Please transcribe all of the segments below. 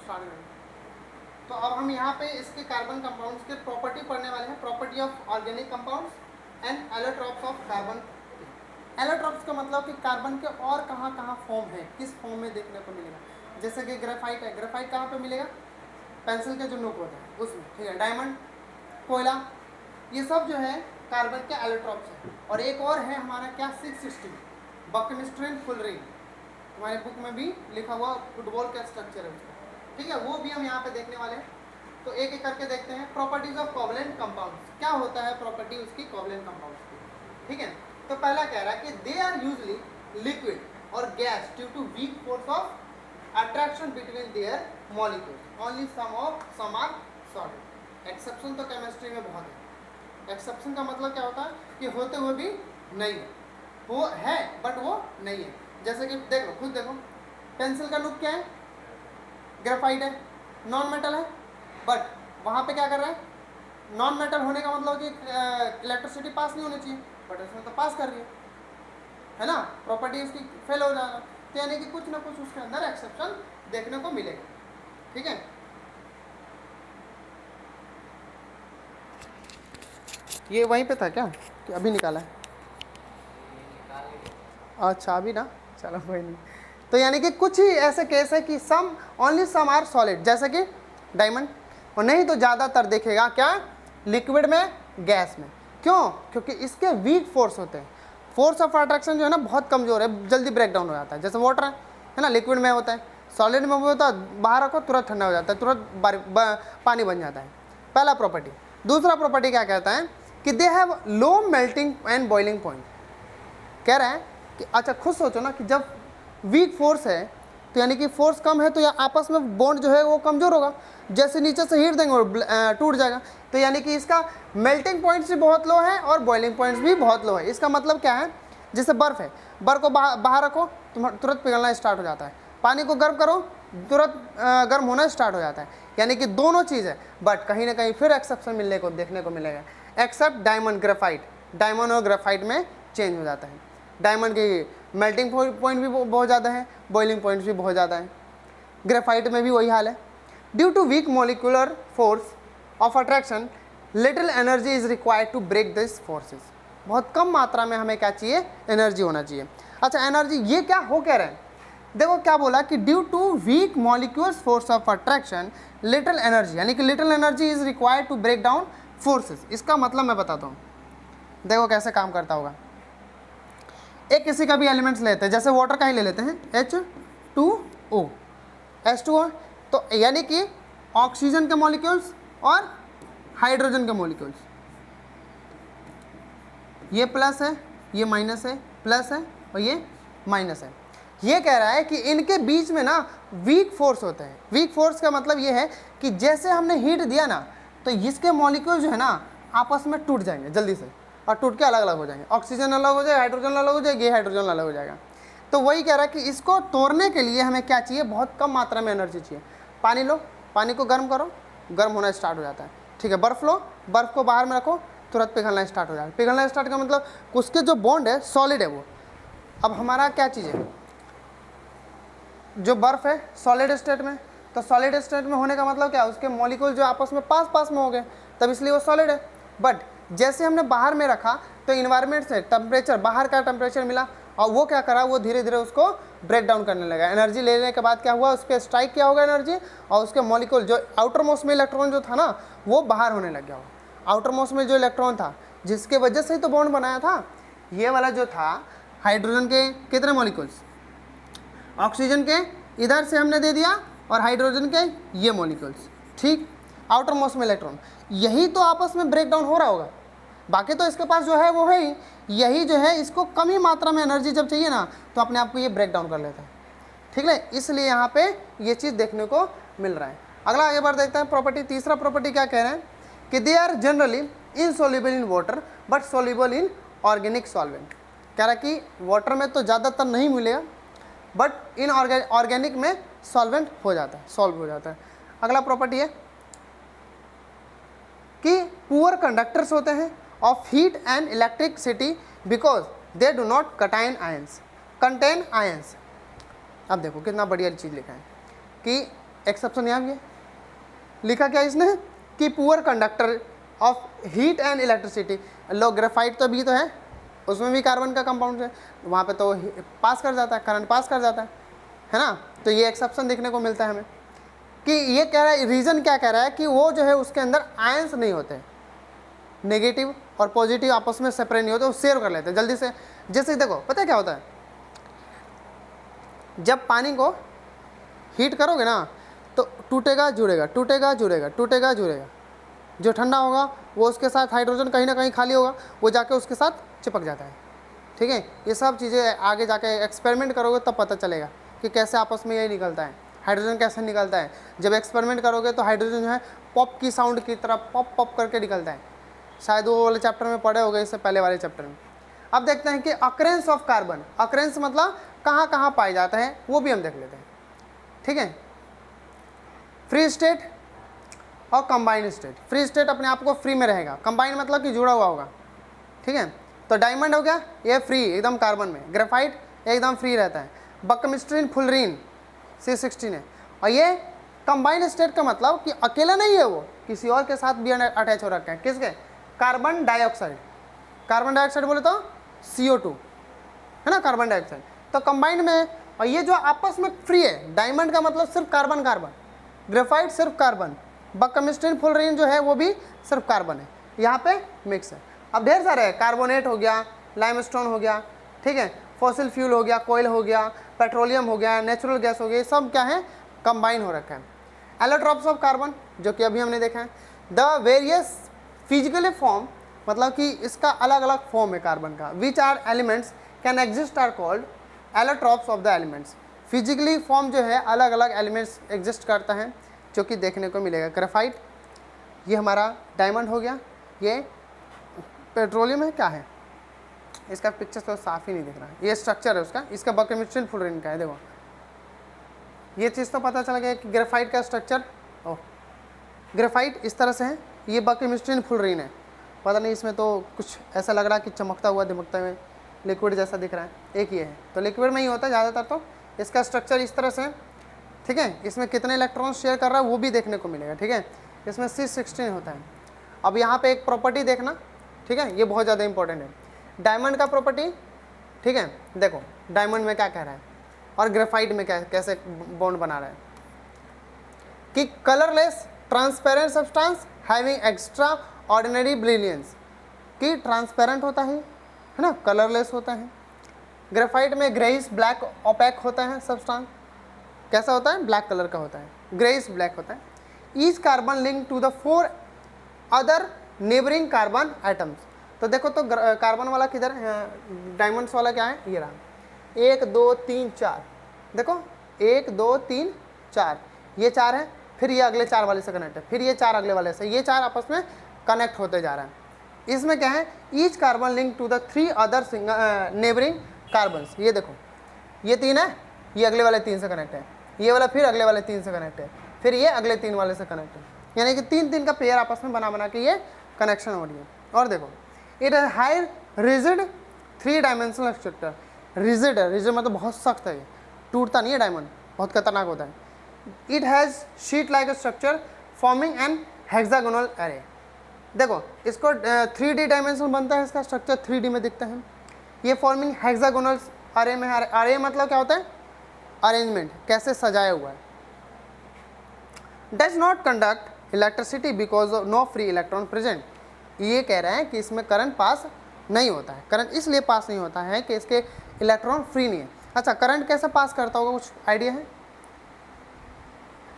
Start करेंगे। तो अब हम यहाँ पे इसके कार्बन कंपाउंड्स के प्रॉपर्टी पढ़ने वाले हैं, property of organic compounds and allotropes of carbon. Allotropes का मतलब कि कार्बन के और कहाँ कहाँ फॉर्म है, किस फॉर्म में देखने को मिलेगा। जैसे कि ग्रेफाइट है, ग्रेफाइट कहाँ पे मिलेगा, पेंसिल के जो नोक होता है उसमें, ठीक है। डायमंड, कोयला, ये सब जो है कार्बन के एलोट्रॉप्स है। और एक और है हमारा क्या, 660 बकनिस्ट्रेन फुलरिंग, हमारे बुक में भी लिखा हुआ फुटबॉल का स्ट्रक्चर है उसका, ठीक है। वो भी हम यहाँ पे देखने वाले हैं। तो एक एक करके देखते हैं। प्रॉपर्टीज ऑफ कोवलेंट कंपाउंड्स, क्या होता है प्रॉपर्टी उसकी कोवलेंट कंपाउंड्स की, ठीक है। तो पहला कह रहा है कि दे आर यूजली लिक्विड और gas due to weak force of attraction between their molecules, only some are solid. Exception तो केमिस्ट्री में बहुत है। एक्सेप्शन का मतलब क्या होता है कि होते हुए भी नहीं है, वो है बट वो नहीं है। जैसे कि देखो, खुद देखो, पेंसिल का लुक क्या है, ग्रेफाइट है, नॉन मेटल है, बट वहाँ पे क्या कर रहा है, नॉन मेटल होने का मतलब कि इलेक्ट्रिसिटी पास नहीं होनी चाहिए, बट इसमें तो पास कर रही है ना, प्रॉपर्टी उसकी फेल हो जाएगा। तो यानी कि कुछ ना कुछ उसके अंदर एक्सेप्शन देखने को मिलेगा, ठीक है। ये वहीं पे था क्या कि अभी निकाला है? अच्छा अभी ना, चलो कोई नहीं। तो यानी कि कुछ ही ऐसे केस है कि some only some are solid, जैसे कि डायमंड, और नहीं तो ज़्यादातर देखेगा क्या, लिक्विड में, गैस में। क्यों? क्योंकि इसके वीक फोर्स होते हैं, फोर्स ऑफ अट्रैक्शन जो है ना बहुत कमज़ोर है, जल्दी ब्रेक डाउन हो जाता है। जैसे वाटर है ना, लिक्विड में होता है, सॉलिड में भी होता है, बाहर रखो तुरंत ठंडा हो जाता है, तुरंत पानी बन जाता है, पहला प्रॉपर्टी। दूसरा प्रॉपर्टी क्या कहता है कि they have low melting and boiling point. कह रहे हैं कि अच्छा खुद सोचो ना कि जब वीक फोर्स है तो यानी कि फोर्स कम है तो या आपस में बॉन्ड जो है वो कमज़ोर होगा, जैसे नीचे से हीट देंगे और टूट जाएगा। तो यानी कि इसका मेल्टिंग पॉइंट्स भी बहुत लो है और बॉइलिंग पॉइंट्स भी बहुत लो है। इसका मतलब क्या है, जैसे बर्फ़ है, बर्फ़ को बाहर रखो तो तुरंत पिघलना स्टार्ट हो जाता है, पानी को गर्म करो तुरंत गर्म होना स्टार्ट हो जाता है। यानी कि दोनों चीज़ है, बट कहीं ना कहीं फिर एक्सेप्शन मिलने को देखने को मिलेगा, एक्सेप्ट डायमंड ग्रेफाइट। डायमंड और ग्रेफाइट में चेंज हो जाता है। डायमंड की मेल्टिंग पॉइंट भी बहुत ज़्यादा है, बॉइलिंग पॉइंट्स भी बहुत ज़्यादा है। ग्रेफाइट में भी वही हाल है। Due to weak molecular force of attraction little energy is required to break this forces. बहुत कम मात्रा में हमें क्या चाहिए, एनर्जी होना चाहिए। अच्छा एनर्जी ये क्या हो कह रहे हैं, देखो क्या बोला कि due to weak molecules force of attraction little energy, यानी कि little energy is required to break down forces. इसका मतलब मैं बताता हूँ, देखो कैसे काम करता होगा। एक किसी का भी एलिमेंट्स लेते हैं, जैसे वाटर का ही ले लेते हैं, H2O, H2O, तो यानी कि ऑक्सीजन के मॉलिक्यूल्स और हाइड्रोजन के मॉलिक्यूल्स, ये प्लस है, ये माइनस है, प्लस है और ये माइनस है। ये कह रहा है कि इनके बीच में ना वीक फोर्स होते हैं। वीक फोर्स का मतलब ये है कि जैसे हमने हीट दिया ना तो इसके मॉलिक्यूल जो है ना आपस में टूट जाएंगे जल्दी से, और टूट के अलग अलग हो जाएंगे, ऑक्सीजन अलग हो जाएगा, हाइड्रोजन अलग हो जाएगी, ये हाइड्रोजन अलग हो जाएगा। तो वही कह रहा है कि इसको तोड़ने के लिए हमें क्या चाहिए, बहुत कम मात्रा में एनर्जी चाहिए। पानी लो, पानी को गर्म करो, गर्म होना स्टार्ट हो जाता है, ठीक है। बर्फ़ लो, बर्फ़ को बाहर में रखो, तुरंत पिघलना स्टार्ट हो जाएगा। पिघलना स्टार्ट का मतलब उसके जो बॉन्ड है सॉलिड है वो। अब हमारा क्या चीज़ है, जो बर्फ़ है सॉलिड स्टेट में, तो सॉलिड स्टेट में होने का मतलब क्या है, उसके मॉलिक्यूल जो आपस में पास में हो गए, तब इसलिए वो सॉलिड है। बट जैसे हमने बाहर में रखा तो इन्वायरमेंट से टेम्परेचर, बाहर का टेम्परेचर मिला और वो क्या करा, वो धीरे धीरे उसको ब्रेक डाउन करने लगा। एनर्जी लेने के बाद क्या हुआ, उस पर स्ट्राइक क्या होगा एनर्जी, और उसके मॉलिक्यूल जो आउटर मोस्ट में इलेक्ट्रॉन जो था ना वो बाहर होने लग गया। आउटर मोस्ट में जो इलेक्ट्रॉन था जिसके वजह से ही तो बॉन्ड बनाया था, ये वाला जो था हाइड्रोजन के कितने मॉलिक्यूल्स, ऑक्सीजन के इधर से हमने दे दिया और हाइड्रोजन के ये मॉलिक्यूल्स, ठीक, आउटर मोस्ट में इलेक्ट्रॉन, यही तो आपस में ब्रेक डाउन हो रहा होगा। बाकी तो इसके पास जो है वो है ही, यही जो है इसको कम ही मात्रा में एनर्जी जब चाहिए ना तो अपने आप को ये ब्रेक डाउन कर लेता है, ठीक है। इसलिए यहाँ पे ये चीज़ देखने को मिल रहा है। अगला आगे बढ़ देखते हैं प्रॉपर्टी। तीसरा प्रॉपर्टी क्या कह रहे हैं कि they are generally insoluble in water but soluble in organic solvent. कह रहा है कि वाटर में तो ज़्यादातर नहीं मिलेगा बट इन ऑर्गेनिक में सॉल्वेंट हो जाता है, सॉल्व हो जाता है। अगला प्रॉपर्टी है कि पुअर कंडक्टर्स होते हैं of heat and electricity because they do not contain ions. अब देखो कितना बढ़िया चीज़ लिखा है कि एक्सेप्शन यहाँ भी है, लिखा क्या इसने कि poor conductor of heat and electricity. Low graphite तो भी तो है, उसमें भी कार्बन का कंपाउंड है, वहाँ पे तो पास कर जाता है, करंट पास कर जाता है ना। तो ये एक्सेप्शन देखने को मिलता है हमें कि ये कह रहा है, रीज़न क्या कह रहा है कि वो जो है उसके अंदर आयंस नहीं होते, नेगेटिव और पॉजिटिव आपस में सेपरेट नहीं होते, वो शेयर कर लेते हैं जल्दी से। जैसे देखो पता है क्या होता है, जब पानी को हीट करोगे ना तो टूटेगा जुड़ेगा, टूटेगा जुड़ेगा, टूटेगा जुड़ेगा। जो ठंडा होगा वो उसके साथ हाइड्रोजन कहीं ना कहीं खाली होगा, वो जाके उसके साथ चिपक जाता है, ठीक है। ये सब चीज़ें आगे जाके एक्सपेरिमेंट करोगे तब पता चलेगा कि कैसे आपस में ये निकलता है, हाइड्रोजन कैसे निकलता है। जब एक्सपेरिमेंट करोगे तो हाइड्रोजन जो है पॉप की साउंड की तरह पॉप पॉप करके निकलता है। शायद वो वाले चैप्टर में पढ़े होंगे, इससे पहले वाले चैप्टर में। अब देखते हैं कि अकरेंस ऑफ कार्बन, अकरेंस मतलब कहाँ कहाँ पाया जाता है, वो भी हम देख लेते हैं, ठीक है। फ्री स्टेट और कंबाइंड स्टेट। फ्री स्टेट अपने आप को फ्री में रहेगा, कंबाइंड मतलब कि जुड़ा हुआ होगा, ठीक है। तो डायमंड हो गया ये फ्री एकदम कार्बन में, ग्रेफाइट एकदम फ्री रहता है, बकमिस्ट्रीन फुलरीन C16 है। और ये कंबाइंड स्टेट का मतलब कि अकेला नहीं है, वो किसी और के साथ भी अटैच हो रखा है। किसके? Carbon dioxide. कार्बन डाइऑक्साइड बोले तो CO2 है ना, कार्बन डाइऑक्साइड। तो कंबाइंड में, और ये जो आपस में फ्री है, डायमंड का मतलब सिर्फ कार्बन कार्बन, ग्रेफाइट सिर्फ कार्बन, बकमिस्ट्रीन फुलरीन जो है वो भी सिर्फ कार्बन है, यहाँ पे मिक्स है। अब ढेर सारे है, कार्बोनेट हो गया, लाइमस्टोन हो गया, ठीक है, फॉसिल फ्यूल हो गया, कोयल हो गया, पेट्रोलियम हो गया, नेचुरल गैस हो गया, सब क्या है, कंबाइन हो रखा है। एलोट्रॉप्स ऑफ कार्बन जो कि अभी हमने देखा है। द वेरियस फिजिकली फॉर्म मतलब कि इसका अलग अलग फॉर्म है कार्बन का, which are elements can exist are called allotropes of the elements. Physically form जो है अलग अलग एलिमेंट्स एग्जिस्ट करता है जो कि देखने को मिलेगा। ग्रेफाइट ये हमारा डायमंड हो गया, ये पेट्रोलियम है, क्या है इसका पिक्चर तो साफ ही नहीं दिख रहा है, ये स्ट्रक्चर है उसका, इसका बकमिस्ट्रीन फुलरीन का है। देखो ये चीज़ तो पता चल गया कि ग्रेफाइट का स्ट्रक्चर, ओह ग्रेफाइट इस तरह से है, ये बकमिस्ट्रीन फुलरीन है। पता नहीं इसमें तो कुछ ऐसा लग रहा है कि चमकता हुआ दिमकता हुआ लिक्विड जैसा दिख रहा है, एक ये है तो लिक्विड में ही होता है ज़्यादातर। तो इसका स्ट्रक्चर इस तरह से है, ठीक है। इसमें कितने इलेक्ट्रॉन शेयर कर रहा है वो भी देखने को मिलेगा, ठीक है। इसमें C16 होता है। अब यहाँ पे एक प्रॉपर्टी देखना, ठीक है, ये बहुत ज़्यादा इंपॉर्टेंट है, डायमंड का प्रॉपर्टी, ठीक है। देखो डायमंड में क्या कह रहा है और ग्रेफाइट में क्या कैसे बॉन्ड बना रहा है कि colourless transparent substance having extra ordinary brilliance, कि ट्रांसपेरेंट होता है ना, कलरलेस होता है। ग्रेफाइट में ग्रेइश ब्लैक ओपेक होता है सब्सटेंस, कैसा होता है, ब्लैक कलर का होता है, ग्रेइश ब्लैक होता है। Each carbon link to the 4 other neighbouring carbon atoms. तो देखो तो कार्बन वाला किधर है, डायमंड्स वाला क्या है, ये रहा, 1 2 3 4, देखो 1 2 3 4, ये 4 है, फिर ये अगले 4 वाले से कनेक्ट है, फिर ये 4 अगले वाले से, ये 4 आपस में कनेक्ट होते जा रहा है। इसमें क्या है, each carbon link to the 3 other neighbouring carbons. ये देखो ये 3 है, ये अगले वाले 3 से कनेक्ट है, ये वाला फिर अगले वाले 3 से कनेक्ट है, फिर ये अगले 3 वाले से कनेक्ट है, यानी कि 3 का पेयर आपस में बना बना के ये कनेक्शन हो रही है। और देखो इट है high rigid 3 dimensional structure. Rigid है, रिजिड मतलब बहुत सख्त है, ये टूटता नहीं है, डायमंड बहुत खतरनाक होता है। It has sheet like structure forming an hexagonal array. देखो इसको 3D डायमेंशनल बनता है, इसका स्ट्रक्चर 3D में दिखता है। ये फॉर्मिंग हेक्सागोनल अरे में, अरे मतलब क्या होता है, अरेंजमेंट, कैसे सजाया हुआ है। Does not conduct electricity because of no free electron present. ये कह रहे हैं कि इसमें करंट पास नहीं होता है। करंट इसलिए पास नहीं होता है कि इसके इलेक्ट्रॉन फ्री नहीं है। अच्छा करंट कैसे पास करता होगा, कुछ आइडिया है?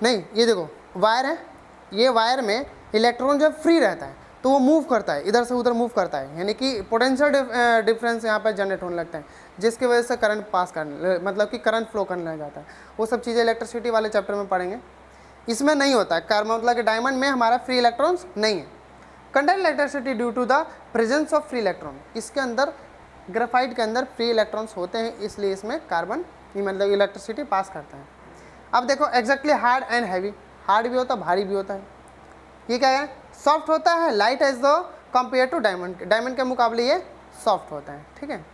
नहीं, ये देखो वायर है, ये वायर में इलेक्ट्रॉन जब फ्री रहता है तो वो मूव करता है, इधर से उधर मूव करता है, यानी कि पोटेंशियल डिफरेंस यहाँ पर जनरेट होने लगता है, जिसकी वजह से करंट पास करने, मतलब कि करंट फ्लो करने लग जाता है। वो सब चीज़ें इलेक्ट्रिसिटी वाले चैप्टर में पढ़ेंगे, इसमें नहीं होता है। कार्बन मतलब कि डायमंड में हमारा फ्री इलेक्ट्रॉन्स नहीं है। Conduct electricity due to the presence of free electron. इसके अंदर ग्रेफाइट के अंदर फ्री इलेक्ट्रॉन्स होते हैं, इसलिए इसमें कार्बन मतलब इलेक्ट्रिसिटी पास करता है। अब देखो exactly hard and heavy, hard भी होता है भारी भी होता है। ये क्या है, सॉफ्ट होता है, light as the compare to diamond, diamond के मुकाबले ये सॉफ्ट होता है, ठीक है।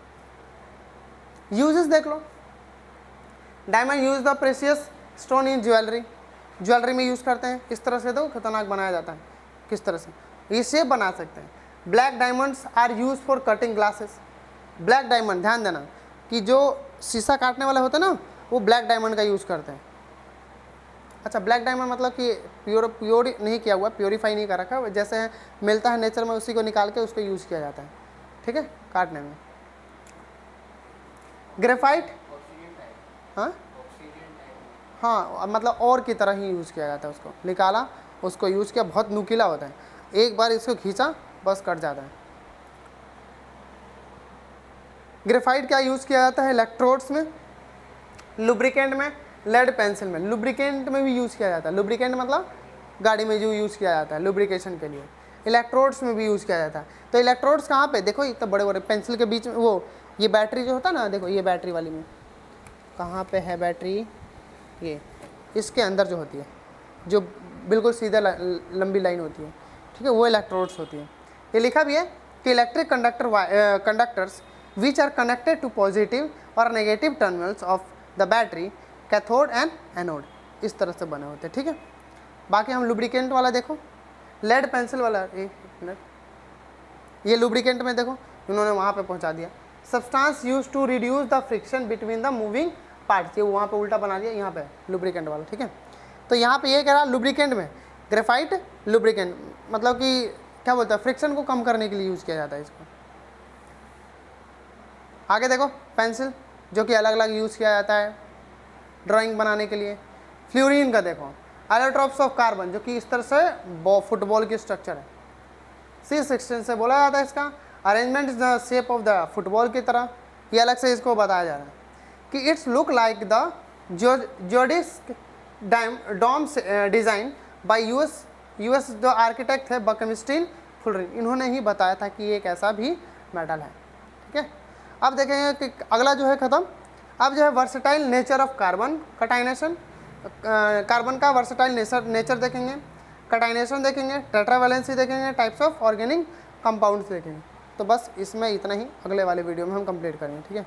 यूजेस देख लो, diamond use the precious stone in jewellery, jewellery में यूज़ करते हैं, इस तरह से तो खतरनाक बनाया जाता है, किस तरह से ये शेप बना सकते हैं। Black diamonds are use for cutting glasses. Black diamond, ध्यान देना कि जो शीशा काटने वाले होते हैं ना, वो ब्लैक डायमंड का यूज़ करते हैं। अच्छा, ब्लैक डायमंड मतलब कि प्योर नहीं किया हुआ, प्योरीफाई नहीं कर रखा, जैसे मिलता है नेचर में उसी को निकाल के उसको यूज़ किया जाता है, ठीक है, काटने में। ग्रेफाइट, हाँ मतलब और की तरह ही यूज़ किया जाता है, उसको निकाला, उसको यूज़ किया, बहुत नुकीला होता है, एक बार इसको खींचा बस कट जाता है। ग्रेफाइट क्या यूज़ किया जाता है? इलेक्ट्रोड्स में, लुब्रिकेंट में, लेड पेंसिल में। लुब्रिकेंट में भी यूज़ किया जाता है, लुब्रिकेंट मतलब गाड़ी में जो यूज़ किया जाता है लुब्रिकेशन के लिए। इलेक्ट्रोड्स में भी यूज़ किया जाता है। तो इलेक्ट्रोड्स कहाँ पे? देखो इतना बड़े बड़े पेंसिल के बीच में, वो ये बैटरी जो होता है ना, देखो ये बैटरी वाली में कहाँ पे है बैटरी, ये इसके अंदर जो होती है, जो बिल्कुल सीधा लंबी लाइन होती है, ठीक है, वो इलेक्ट्रोड्स होती है। ये लिखा भी है कि electric conductors which are connected to positive और negative terminals of the battery, cathode and anode, इस तरह से बने होते हैं, ठीक है। बाकी हम लुब्रिकेंट वाला देखो, लेड पेंसिल वाला, एक मिनट, ये लुब्रिकेंट में देखो उन्होंने वहाँ पे पहुँचा दिया। Substance use to reduce the friction between the moving parts, ये वहाँ पे उल्टा बना दिया, यहाँ पे लुब्रिकेंट वाला, ठीक है। तो यहाँ पे ये कह रहा लुब्रिकेंट में ग्रेफाइट लुब्रिकेंट मतलब कि क्या बोलता है, फ्रिक्शन को कम करने के लिए यूज़ किया जाता है इसको। आगे देखो पेंसिल, जो कि अलग अलग यूज़ किया जाता है ड्राइंग बनाने के लिए। फ्लोरीन का देखो, एलोट्रोप्स ऑफ कार्बन, जो कि इस तरह से फुटबॉल की स्ट्रक्चर है, C16 से बोला जाता है इसका। Arrangement is the shape of the football की तरह, ये अलग से इसको बताया जा रहा है कि it's look like the geodesic dome design by US जो आर्किटेक्ट थे बकमिस्टीन फुलरिन, इन्होंने ही बताया था कि ये एक ऐसा भी मेटल है, ठीक है। अब देखेंगे कि अगला जो है ख़त्म। अब जो है versatile nature of carbon, catenation, carbon का वर्सेटाइल नेचर देखेंगे, कटाइनेशन देखेंगे, टेट्रावैलेंसी देखेंगे, टाइप्स ऑफ ऑर्गेनिक कंपाउंड्स देखेंगे। तो बस इसमें इतना ही, अगले वाले वीडियो में हम कंप्लीट करेंगे, ठीक है।